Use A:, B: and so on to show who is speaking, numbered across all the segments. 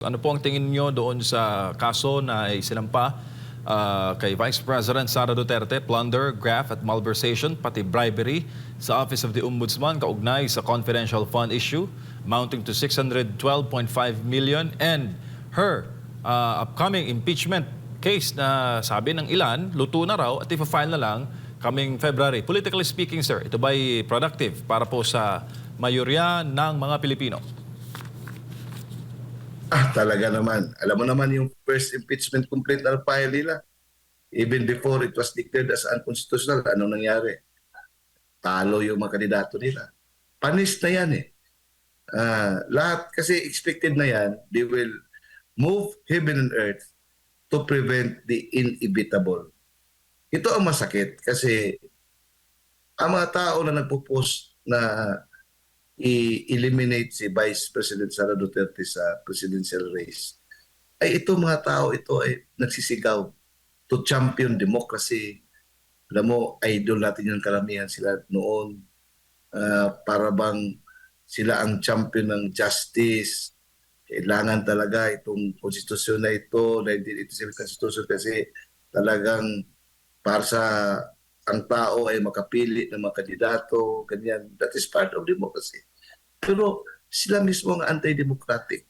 A: Ano po ang tingin niyo doon sa kaso na isinampa kay Vice President Sara Duterte, plunder, graft at malversation, pati bribery sa Office of the Ombudsman kaugnay sa confidential fund issue amounting to 612.5 million and her upcoming impeachment case na sabi ng ilan, luto na raw at ipa-file na lang coming February. Politically speaking, sir, ito ba'y productive para po sa mayorya ng mga Pilipino?
B: Talaga naman. Alam mo naman yung first impeachment complaint na file nila. Even before it was declared as unconstitutional, anong nangyari? Talo yung mga kandidato nila. Panis na yan eh. Lahat kasi expected na yan, they will move heaven and earth to prevent the inevitable. Ito ang masakit kasi ang mga tao na nagpo-post na i-eliminate si Vice President Sara Duterte sa presidential race, ay ito mga tao ito ay nagsisigaw to champion democracy. Alam mo, idol natin yung karamihan sila noon. Para bang sila ang champion ng justice. Kailangan talaga itong konstitusyon na ito, 1987 Constitution, kasi talagang para sa ang tao ay makapili ng mga kandidato, ganyan. That is part of democracy. Pero sila mismo ang anti-democratic.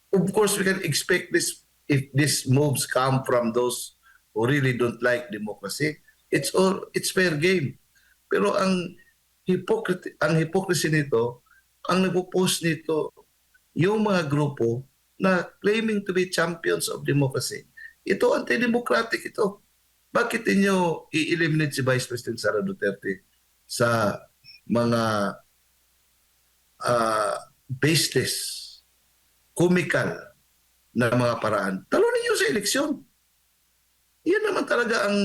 B: Of course, we can expect this if these moves come from those who really don't like democracy. It's fair game. Pero ang hypocrisy nito, ang nagpo-post nito, yung mga grupo na claiming to be champions of democracy. Ito anti-democratic ito. Bakit inyo i-eliminate si Vice President Sara Duterte sa mga baseless, comical na mga paraan? Talunin niyo sa eleksyon. Yan naman talaga ang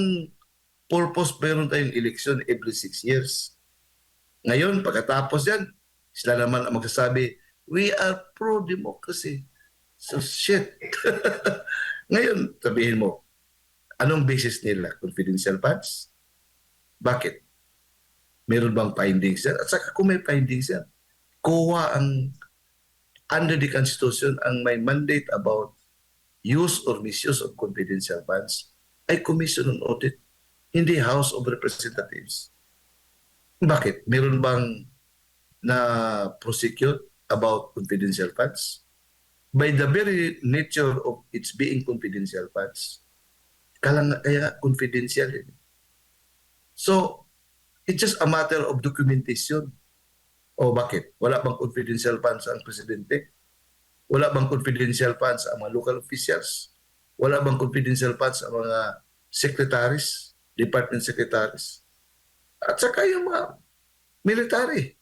B: purpose, meron tayong eleksyon every 6 years. Ngayon, pagkatapos yan, sila naman ang magsasabi, we are pro-democracy. So shit. Ngayon, sabihin mo, anong basis nila? Confidential funds? Bakit? Meron bang findings yan? At saka kung may findings yan, kuha ang under the Constitution ang may mandate about use or misuse of confidential funds ay Commission on Audit, hindi House of Representatives. Bakit? Meron bang na-prosecute about confidential funds? By the very nature of its being confidential funds, kaya confidential. So, it's just a matter of documentation. O bakit? Wala bang confidential funds ang presidente? Wala bang confidential funds ang mga local officials? Wala bang confidential funds ang mga secretaries, department secretaries? At saka yung mga military.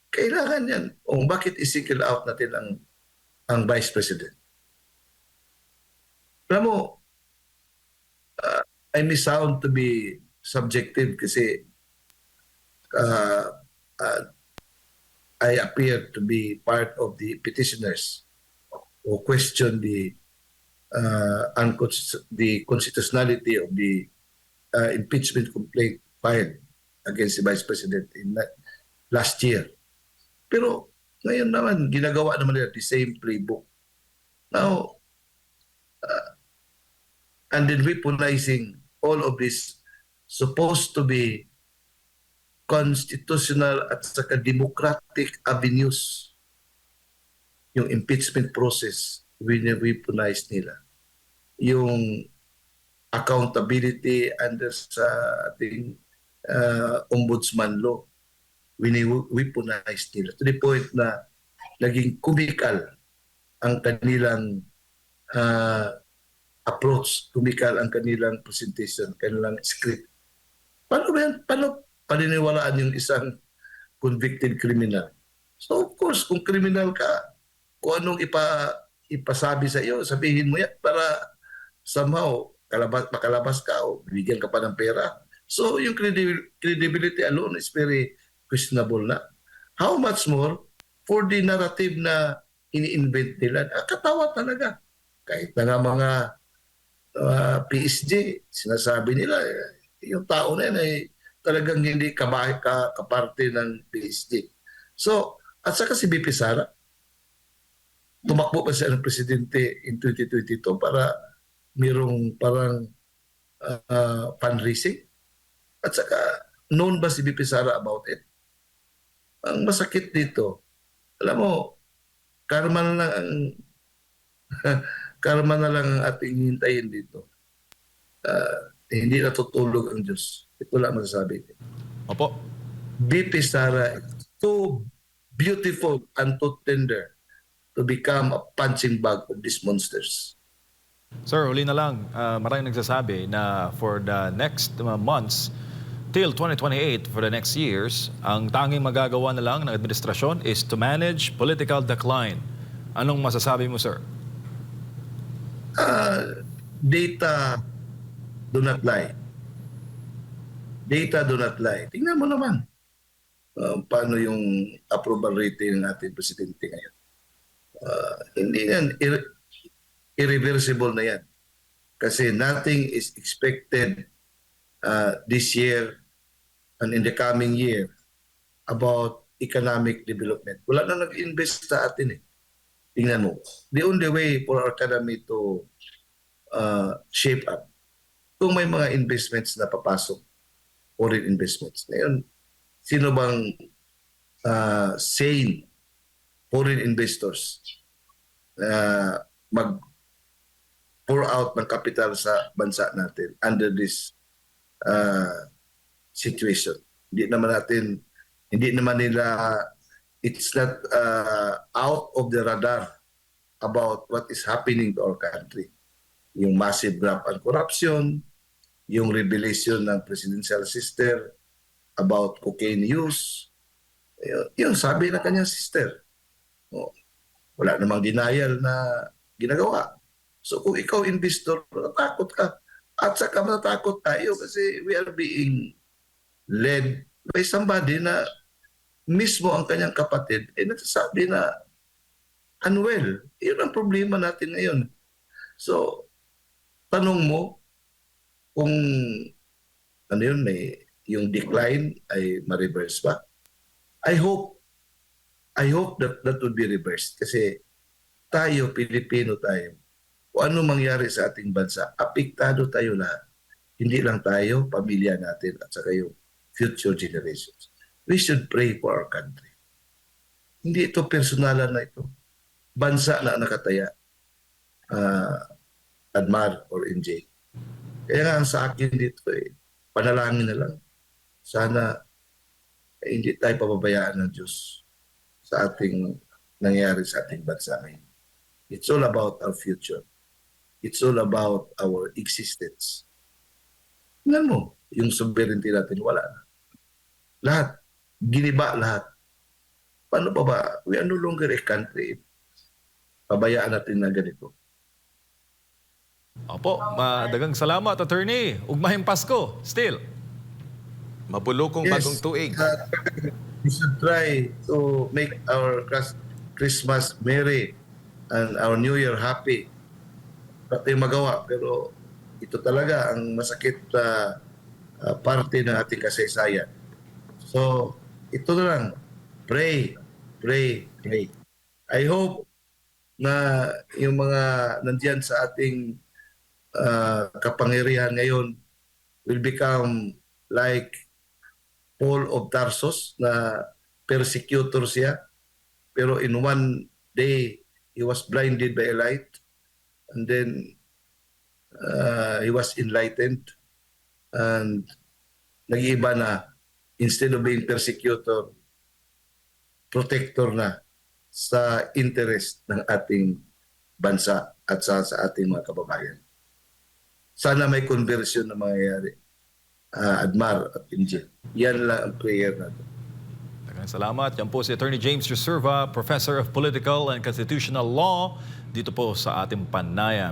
B: Kailangan yan. O bakit i-single out natin ang vice president? Alam mo, I may sound to be subjective kasi I appear to be part of the petitioners who question the constitutionality of the impeachment complaint filed against the Vice President in last year. Pero ngayon naman, ginagawa naman nila the same playbook. Now, and then weaponizing all of this supposed to be constitutional at saka democratic avenues, yung impeachment process, weaponize nila. Yung accountability under sa ating ombudsman law, weaponize nila to the point na naging comical ang kanilang approach, comical ang kanilang presentation, kanilang script. Paano ba yan? Paano paniniwalaan yung isang convicted criminal? So of course, kung criminal ka, kung anong ipasabi sa iyo, sabihin mo yan para somehow makalabas ka o bigyan ka pa ng pera. So yung credibility alone is very questionable na. How much more for the narrative na ini-invent nila? Katawa talaga. Kahit na nga mga PSG, sinasabi nila, yung tao na yan ay talagang hindi kaparte ng PSG. So, at saka si BP Sara, tumakbo pa siya ng presidente in 2022 para mayroong parang fundraising. At saka, known ba si BP Sara about it? Ang masakit dito, alam mo, karma na lang ang karma na lang ang ating hintayin dito. Hindi natutulog ang Diyos. Ito lang masasabi ko.
A: Opo.
B: BP Sara is too beautiful and too tender to become a punching bag of these monsters.
A: Sir, huli na lang. Maraming nagsasabi na for the next months, till 2028, for the next years, ang tanging magagawa na lang ng administrasyon is to manage political decline. Anong masasabi mo, sir?
B: Data do not lie. Data do not lie. Tingnan mo naman paano yung approval rating ng ating presidente ngayon. Hindi yan, irreversible na yan. Kasi nothing is expected this year and in the coming year about economic development. Wala na nag-invest sa atin eh. Tingnan mo. The only way for our economy to shape up, kung may mga investments na papasok, foreign investments. Ngayon, sino bang sane foreign investors mag-pour out ng capital sa bansa natin under this situation? Hindi naman nila, it's not out of the radar about what is happening to our country. Yung massive graft and corruption, yung revelation ng presidential sister about cocaine use, yung sabi na kanyang sister. Wala namang denial na ginagawa. So kung ikaw investor, matatakot ka. At saka matatakot tayo kasi we are being led by somebody na mismo ang kanyang kapatid nagsasabi na unwell. Yun ang problema natin ngayon. So, tanong mo kung ano yun, yung decline ay ma-reverse ba? I hope that would be reversed kasi tayo, Pilipino tayo, kung ano mangyari sa ating bansa, apektado tayo lahat. Hindi lang tayo, pamilya natin at saka yung future generations. We should pray for our country. Hindi ito personalan na ito. Bansa na nakataya. Admar or MJ. Kaya nga ang sa akin dito panalangin na lang. Sana hindi tayo pababayaan ng Diyos sa ating nangyari sa ating bansa ngayon. It's all about our future. It's all about our existence. Tingnan mo, yung sovereignty natin, wala na. Lahat. Giniba lahat. Paano pa ba? We are no longer a country. Pabayaan natin na ganito.
A: Opo, dagang salamat, attorney. Ugmahing Pasko, still.
C: Mapulokong bagong tuig.
B: We should try to make our Christmas merry and our New Year happy. Pati magawa, pero ito talaga ang masakit na parte ng ating kasaysayan. So, ito na lang. Pray, pray, pray. I hope na yung mga nandiyan sa ating kapangyarihan ngayon will become like Paul of Tarsus na persecutor siya. Pero in one day, he was blinded by a light and then he was enlightened and nag-iba na, instead of being persecutor, protector na sa interest ng ating bansa at sa ating mga kababayan. Sana may conversion na mangyayari. Admar at MJ. Yan lang ang prayer natin.
A: Dagang salamat. Yan po si Attorney James Reserva, Professor of Political and Constitutional Law dito po sa ating panayam.